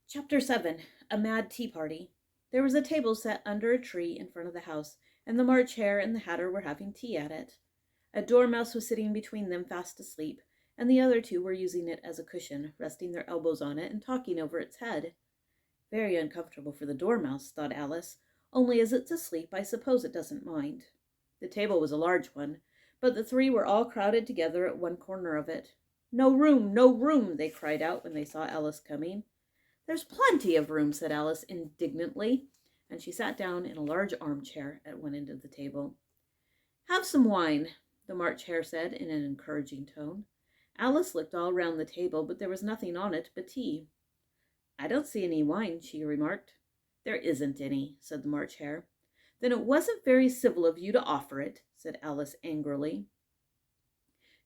Chapter 7. A Mad Tea Party. There was a table set under a tree in front of the house, and the March Hare and the Hatter were having tea at it. A dormouse was sitting between them fast asleep, and the other two were using it as a cushion, resting their elbows on it and talking over its head. Very uncomfortable for the dormouse, thought Alice, only as it's asleep I suppose it doesn't mind. The table was a large one, but the three were all crowded together at one corner of it. No room, no room, they cried out when they saw Alice coming. There's plenty of room, said Alice indignantly, and she sat down in a large armchair at one end of the table. Have some wine, the March Hare said in an encouraging tone. Alice looked all round the table, but there was nothing on it but tea. I don't see any wine, she remarked. There isn't any, said the March Hare. Then it wasn't very civil of you to offer it, said Alice angrily.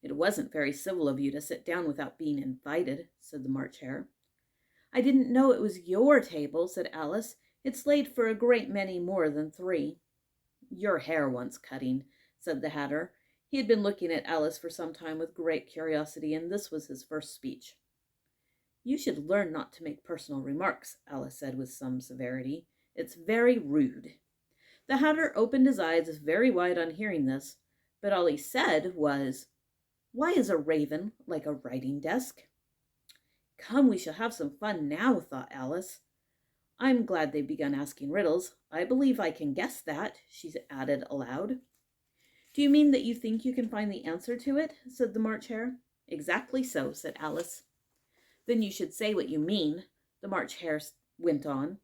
It wasn't very civil of you to sit down without being invited, said the March Hare. I didn't know it was your table, said Alice. It's laid for a great many more than three. Your hair wants cutting, said the Hatter. He had been looking at Alice for some time with great curiosity, and this was his first speech. You should learn not to make personal remarks, Alice said with some severity. It's very rude. The Hatter opened his eyes very wide on hearing this, but all he said was, Why is a raven like a writing desk? Come, we shall have some fun now, thought Alice. I'm glad they've begun asking riddles. I believe I can guess that, she added aloud. Do you mean that you think you can find the answer to it? Said the March Hare. Exactly so, said Alice. Then you should say what you mean, the March Hare went on.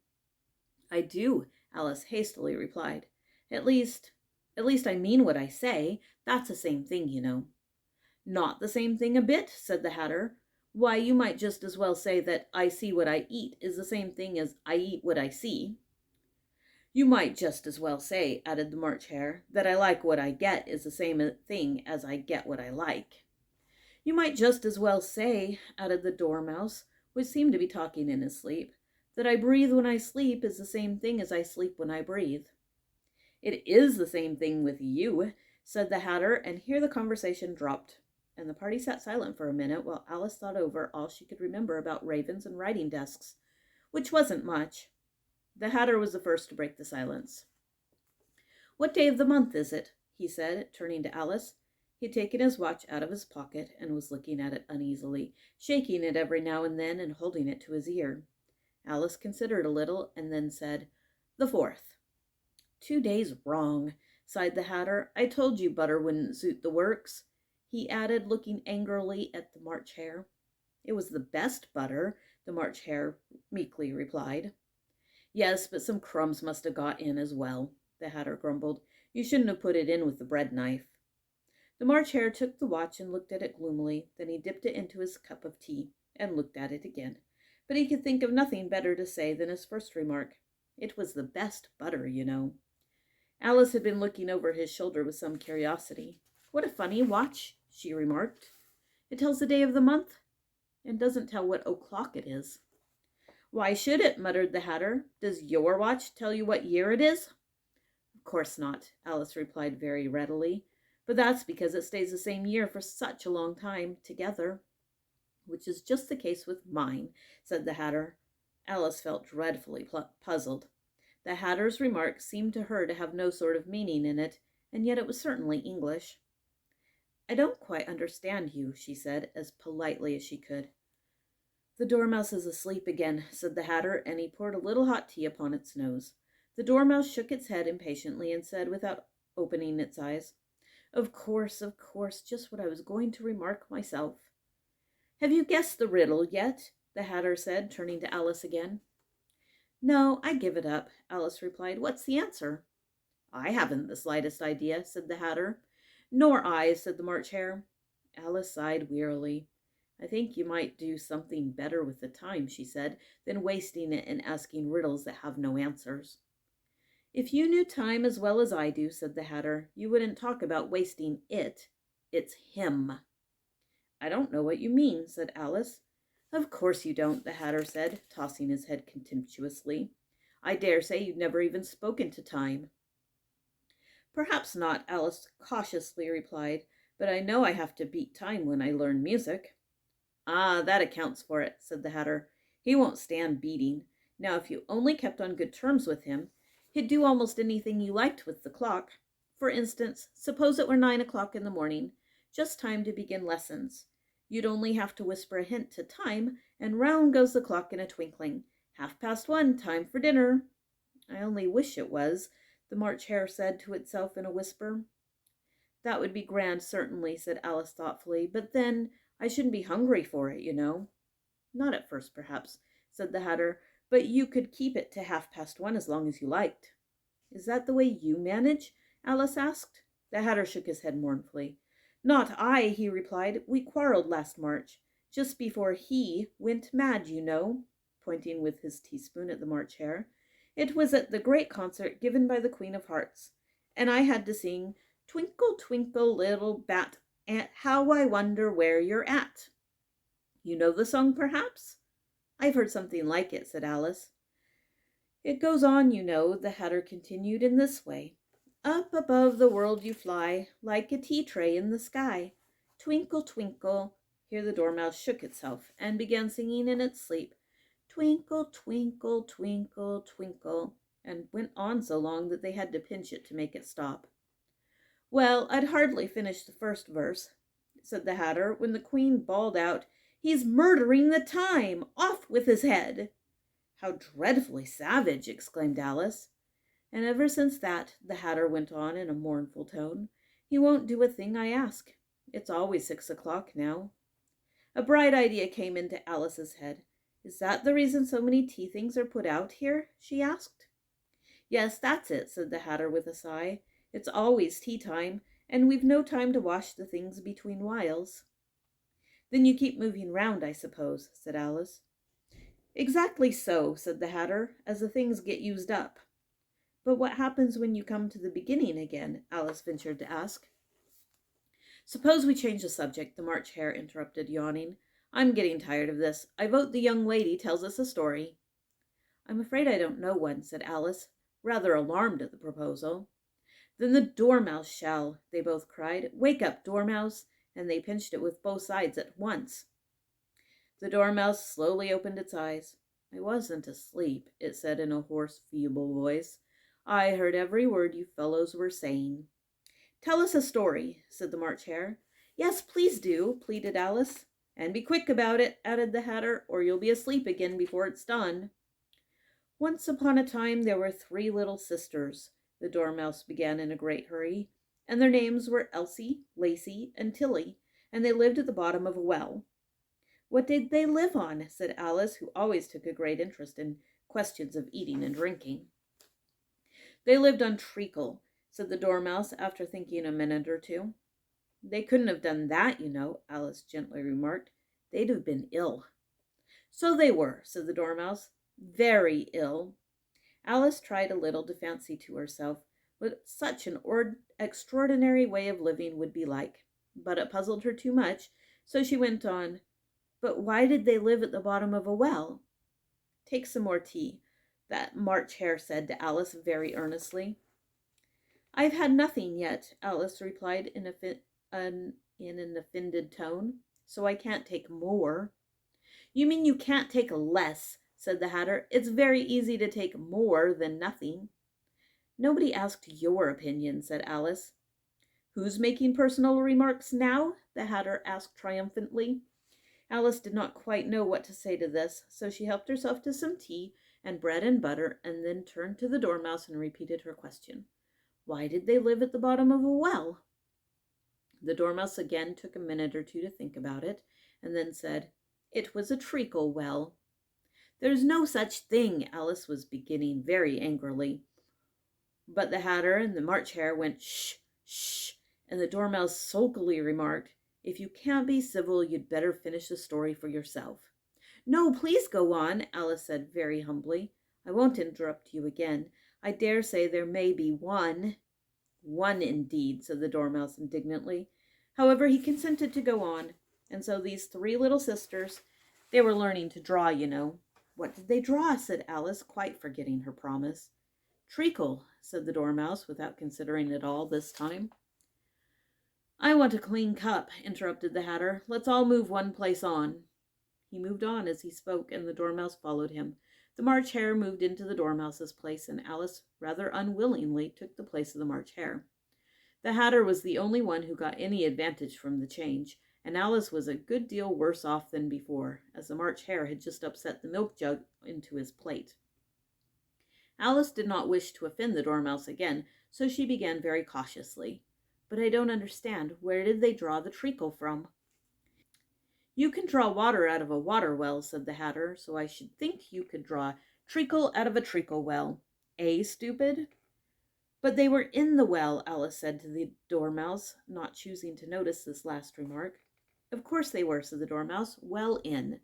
I do, Alice hastily replied. At least I mean what I say. That's the same thing, you know. Not the same thing a bit, said the Hatter. Why, you might just as well say that I see what I eat is the same thing as I eat what I see. You might just as well say, added the March Hare, that I like what I get is the same thing as I get what I like. You might just as well say, added the Dormouse, which seemed to be talking in his sleep, that I breathe when I sleep is the same thing as I sleep when I breathe. It is the same thing with you, said the Hatter, and here the conversation dropped, and the party sat silent for a minute while Alice thought over all she could remember about ravens and writing desks, which wasn't much. The Hatter was the first to break the silence. What day of the month is it? He said, turning to Alice. He had taken his watch out of his pocket and was looking at it uneasily, shaking it every now and then and holding it to his ear. Alice considered a little and then said, The 4th. 2 days wrong, sighed the Hatter. I told you butter wouldn't suit the works, he added, looking angrily at the March Hare. It was the best butter, the March Hare meekly replied. Yes, but some crumbs must have got in as well, the Hatter grumbled. You shouldn't have put it in with the bread knife. The March Hare took the watch and looked at it gloomily. Then he dipped it into his cup of tea and looked at it again. But he could think of nothing better to say than his first remark. It was the best butter, you know. Alice had been looking over his shoulder with some curiosity. What a funny watch, she remarked. It tells the day of the month and doesn't tell what o'clock it is. Why should it? Muttered the Hatter. Does your watch tell you what year it is? Of course not, Alice replied very readily. But that's because it stays the same year for such a long time together. Which is just the case with mine, said the Hatter. Alice felt dreadfully puzzled. The Hatter's remark seemed to her to have no sort of meaning in it, and yet it was certainly English. I don't quite understand you, she said, as politely as she could. The Dormouse is asleep again, said the Hatter, and he poured a little hot tea upon its nose. The Dormouse shook its head impatiently and said, without opening its eyes, Of course, just what I was going to remark myself. Have you guessed the riddle yet? The Hatter said, turning to Alice again. No, I give it up, Alice replied. What's the answer? I haven't the slightest idea, said the Hatter. Nor I, said the March Hare. Alice sighed wearily. I think you might do something better with the time, she said, than wasting it in asking riddles that have no answers. If you knew time as well as I do, said the Hatter, you wouldn't talk about wasting it. It's him. I don't know what you mean, said Alice. Of course you don't, the Hatter said, tossing his head contemptuously. I dare say you've never even spoken to time. Perhaps not, Alice cautiously replied, but I know I have to beat time when I learn music. Ah, that accounts for it, said the Hatter. He won't stand beating. Now, if you only kept on good terms with him, he'd do almost anything you liked with the clock. For instance, suppose it were 9 o'clock in the morning, just time to begin lessons. You'd only have to whisper a hint to Time, and round goes the clock in a twinkling. 1:30, time for dinner. I only wish it was, the March Hare said to itself in a whisper. That would be grand, certainly, said Alice thoughtfully, but then I shouldn't be hungry for it, you know. Not at first, perhaps, said the Hatter, but you could keep it to 1:30 as long as you liked. Is that the way you manage? Alice asked. The Hatter shook his head mournfully. Not I, he replied. We quarreled last March, just before he went mad, you know, pointing with his teaspoon at the March Hare. It was at the great concert given by the Queen of Hearts, and I had to sing, Twinkle, twinkle, little bat, how I wonder where you're at. You know the song, perhaps? I've heard something like it, said Alice. It goes on, you know, the Hatter continued, in this way. Up above the world you fly, like a tea tray in the sky. Twinkle, twinkle. Here the Dormouse shook itself and began singing in its sleep. Twinkle, twinkle, twinkle, twinkle, and went on so long that they had to pinch it to make it stop. Well, I'd hardly finished the first verse, said the Hatter, when the Queen bawled out, He's murdering the time! Off with his head! How dreadfully savage! Exclaimed Alice. And ever since that, the Hatter went on in a mournful tone, he won't do a thing I ask. It's always 6 o'clock now. A bright idea came into Alice's head. Is that the reason so many tea things are put out here? She asked. Yes, that's it, said the Hatter with a sigh. It's always tea time, and we've no time to wash the things between whiles. Then you keep moving round, I suppose, said Alice. Exactly so, said the Hatter, as the things get used up. But what happens when you come to the beginning again? Alice ventured to ask. Suppose we change the subject, the March Hare interrupted, yawning. I'm getting tired of this. I vote the young lady tells us a story. I'm afraid I don't know one, said Alice, rather alarmed at the proposal. Then the Dormouse shall, they both cried. Wake up, Dormouse, and they pinched it with both sides at once. The Dormouse slowly opened its eyes. I wasn't asleep, it said in a hoarse, feeble voice. I heard every word you fellows were saying. Tell us a story, said the March Hare. Yes, please do, pleaded Alice. And be quick about it, added the Hatter, or you'll be asleep again before it's done. Once upon a time there were 3 little sisters, the Dormouse began in a great hurry, and their names were Elsie, Lacie, and Tilly, and they lived at the bottom of a well. What did they live on? Said Alice, who always took a great interest in questions of eating and drinking. They lived on treacle, said the Dormouse after thinking a minute or two. They couldn't have done that, you know, Alice gently remarked. They'd have been ill. So they were, said the Dormouse, very ill. Alice tried a little to fancy to herself what such an extraordinary way of living would be like, but it puzzled her too much, so she went on, But why did they live at the bottom of a well? Take some more tea, that March Hare said to Alice very earnestly. I've had nothing yet, Alice replied in an offended tone, so I can't take more. You mean you can't take less, said the Hatter. It's very easy to take more than nothing. Nobody asked your opinion, said Alice. Who's making personal remarks now? The Hatter asked triumphantly. Alice did not quite know what to say to this, so she helped herself to some tea and bread and butter, and then turned to the Dormouse and repeated her question. Why did they live at the bottom of a well? The Dormouse again took a minute or two to think about it, and then said, It was a treacle well. There's no such thing, Alice was beginning very angrily. But the Hatter and the March Hare went, Shh, shh, and the Dormouse sulkily remarked, If you can't be civil, you'd better finish the story for yourself. No, please go on, Alice said very humbly. I won't interrupt you again. I dare say there may be one. One indeed, said the Dormouse indignantly. However, he consented to go on, and so these 3 little sisters, they were learning to draw, you know. What did they draw? Said Alice, quite forgetting her promise. Treacle, said the Dormouse, without considering it all this time. I want a clean cup, interrupted the Hatter. Let's all move one place on. He moved on as he spoke, and the Dormouse followed him. The March Hare moved into the Dormouse's place, and Alice rather unwillingly took the place of the March Hare. The Hatter was the only one who got any advantage from the change, and Alice was a good deal worse off than before, as the March Hare had just upset the milk jug into his plate. Alice did not wish to offend the Dormouse again, so she began very cautiously. "But I don't understand. Where did they draw the treacle from?" "You can draw water out of a water well," said the Hatter, "so I should think you could draw treacle out of a treacle well. Eh, stupid?" "But they were in the well," Alice said to the Dormouse, not choosing to notice this last remark. "Of course they were," said the Dormouse, "well in."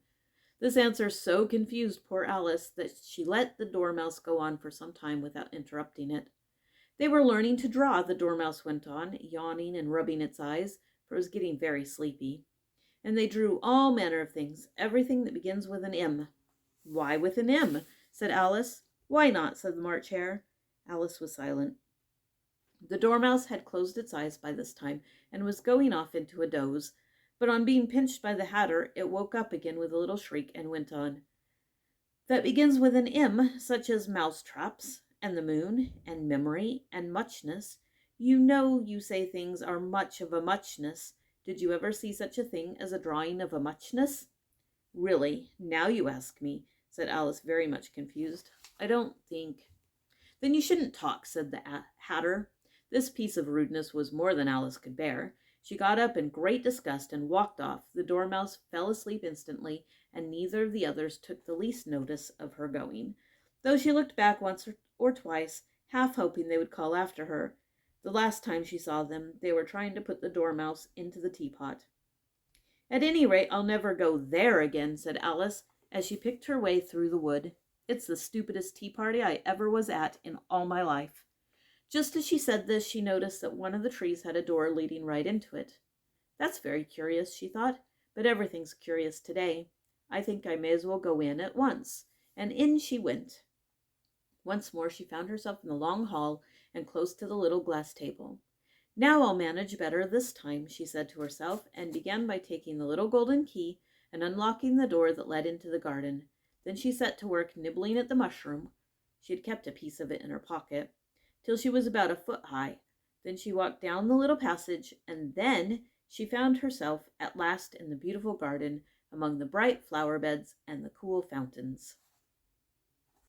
This answer so confused poor Alice that she let the Dormouse go on for some time without interrupting it. "They were learning to draw," the Dormouse went on, yawning and rubbing its eyes, for it was getting very sleepy. "And they drew all manner of things, everything that begins with an M." "Why with an M?" said Alice. "Why not?" said the March Hare. Alice was silent. The Dormouse had closed its eyes by this time, and was going off into a doze, but on being pinched by the Hatter, it woke up again with a little shriek, and went on. "That begins with an M, such as mousetraps, and the moon, and memory, and muchness. You know you say things are much of a muchness. Did you ever see such a thing as a drawing of a muchness?" "Really, now you ask me," said Alice, very much confused. "I don't think—" "Then you shouldn't talk," said the Hatter. This piece of rudeness was more than Alice could bear. She got up in great disgust and walked off. The Dormouse fell asleep instantly, and neither of the others took the least notice of her going, though she looked back once or twice, half hoping they would call after her. The last time she saw them, they were trying to put the Dormouse into the teapot. "At any rate, I'll never go there again," said Alice, as she picked her way through the wood. "It's the stupidest tea party I ever was at in all my life." Just as she said this, she noticed that one of the trees had a door leading right into it. "That's very curious," she thought, "but everything's curious today. I think I may as well go in at once." And in she went. Once more she found herself in the long hall and close to the little glass table. "Now I'll manage better this time," she said to herself, and began by taking the little golden key and unlocking the door that led into the garden. Then she set to work nibbling at the mushroom. She had kept a piece of it in her pocket, till she was about a foot high. Then she walked down the little passage, and then she found herself at last in the beautiful garden, among the bright flower beds and the cool fountains.